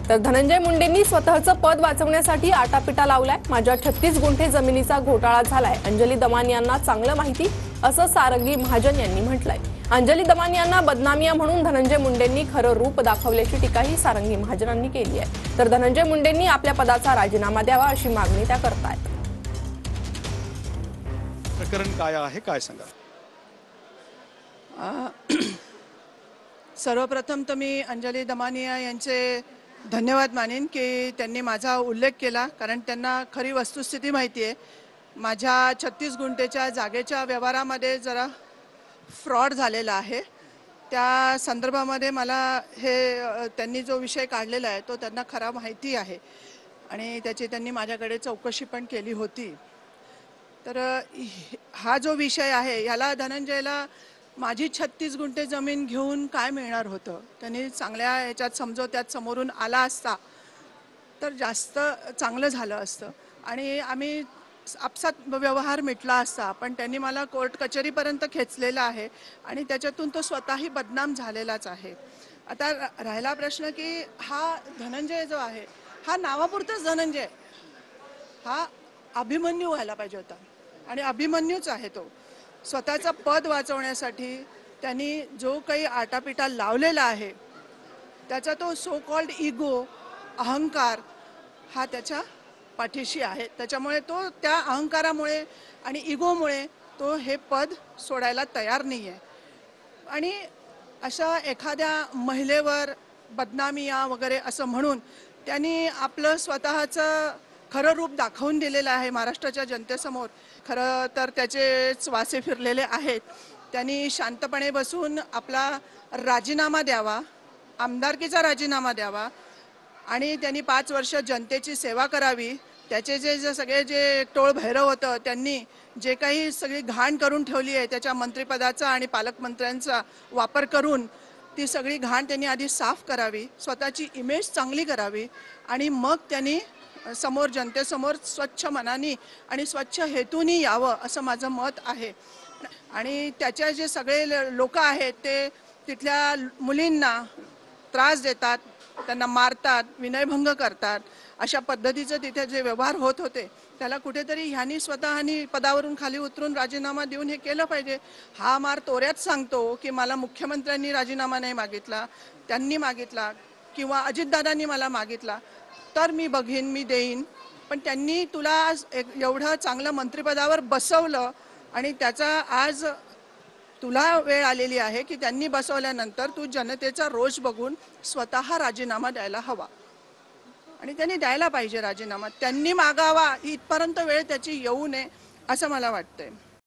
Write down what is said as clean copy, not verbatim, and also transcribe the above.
तर धनंजय मुंडेंनी स्वतःचं पद वाचवण्यासाठी आटापिटा लावलाय। माझ्या 36 गुंठे जमिनीचा घोटाळा झालाय, अंजली दमानी यांना चांगलं माहिती, असं सारंगी महाजन यांनी म्हटलंय। अंजली दमानी यांना बदनामिया म्हणून धनंजय मुंडेंनी खरं रूप दाखवल्याची टीकाही सारंगी महाजनांनी केली आहे। तर धनंजय मुंडेंनी आपल्या पदाचा राजीनामा द्यावा अशी मागणी त्या करतायत। प्रकरण काय आहे, काय सांगा? सर्वप्रथम तर मी अंजली दमानिया यांचे धन्यवाद मानेन की त्यांनी माझा उल्लेख केला, कारण त्यांना खरी वस्तुस्थिती माहिती आहे। माझ्या 36 गुंठेच्या जागेच्या व्यवहारामध्ये जरा फ्रॉड झालेला आहे। त्या संदर्भामध्ये मला हे त्यांनी जो विषय काढलेला आहे तो त्यांना खरा माहिती आहे आणि त्याची त्यांनी माझ्याकडे चौकशी पण केली होती। तर हा जो विषय आहे याला धनंजयला माझी 36 गुंठे जमीन घेऊन काय मिळणार होतं, त्यांनी चांगल्या ह्याच्यात समजोत्यात समोरून आला असता तर जास्त चांगलं झालं असतं आणि आम्ही आपसात व्यवहार मिटला असता। पण त्यांनी मला कोर्ट कचेरीपर्यंत खेचलेला आहे आणि त्याच्यातून तो स्वतःही बदनाम झालेलाच आहे। आता राहिला प्रश्न की हा धनंजय जो आहे हा नावापुरताच धनंजय, हा अभिमन्यू व्हायला पाहिजे होता आणि अभिमन्यूच आहे। तो स्वतःचं पद वाचवण्यासाठी त्यांनी जो काही आटापिटा लावलेला आहे त्याचा तो सो कॉल्ड इगो, अहंकार हा त्याच्या पाठीशी आहे। त्याच्यामुळे तो त्या अहंकारामुळे आणि इगोमुळे तो हे पद सोडायला तयार नाही आहे आणि अशा एखाद्या महिलेवर बदनामिया वगैरे असं म्हणून त्यांनी आपलं स्वतःचं खरं रूप दाखवून दिलेलं आहे महाराष्ट्राच्या जनतेसमोर। खरं तर त्याचेच वासे फिरलेले आहेत। त्यांनी शांतपणे बसून आपला राजीनामा द्यावा, आमदारकीचा राजीनामा द्यावा आणि त्यांनी 5 वर्ष जनतेची सेवा करावी। त्याचे जे सगळे जे टोळ भैरव होतं त्यांनी जे काही सगळी घाण करून ठेवली आहे त्याच्या मंत्रिपदाचा आणि पालकमंत्र्यांचा वापर करून ती सगळी घाण त्यांनी आधी साफ करावी, स्वतःची इमेज चांगली करावी आणि मग त्यांनी समोर जनतेसमोर स्वच्छ मनाने आणि स्वच्छ हेतूने यावं असं माझं मत आहे। आणि त्याचे जे सगळे लोक आहेत ते तिथल्या मुलींना त्रास देतात, त्यांना मारतात, विनयभंग करतात, अशा पद्धतीचे तिथे जे व्यवहार होत होते त्याला कुठेतरी ह्यांनी स्वतःनी पदावरून खाली उतरून राजीनामा देऊन हे केलं पाहिजे। हा मार तोऱ्यात सांगतो की मला मुख्यमंत्र्यांनी राजीनामा नाही मागितला, त्यांनी मागितला किंवा अजितदादांनी मला मागितला तर मी बघीन, मी देईन, पण त्यांनी तुला एवढं चांगलं मंत्रिपदावर बसवलं आणि त्याचा आज तुला वेळ आलेली आहे की त्यांनी बसवल्यानंतर तू जनतेचा रोष बघून स्वतः राजीनामा द्यायला हवा आणि त्यांनी द्यायला पाहिजे राजीनामा। त्यांनी मागावा इथपर्यंत वेळ त्याची येऊ नये असं मला वाटतंय।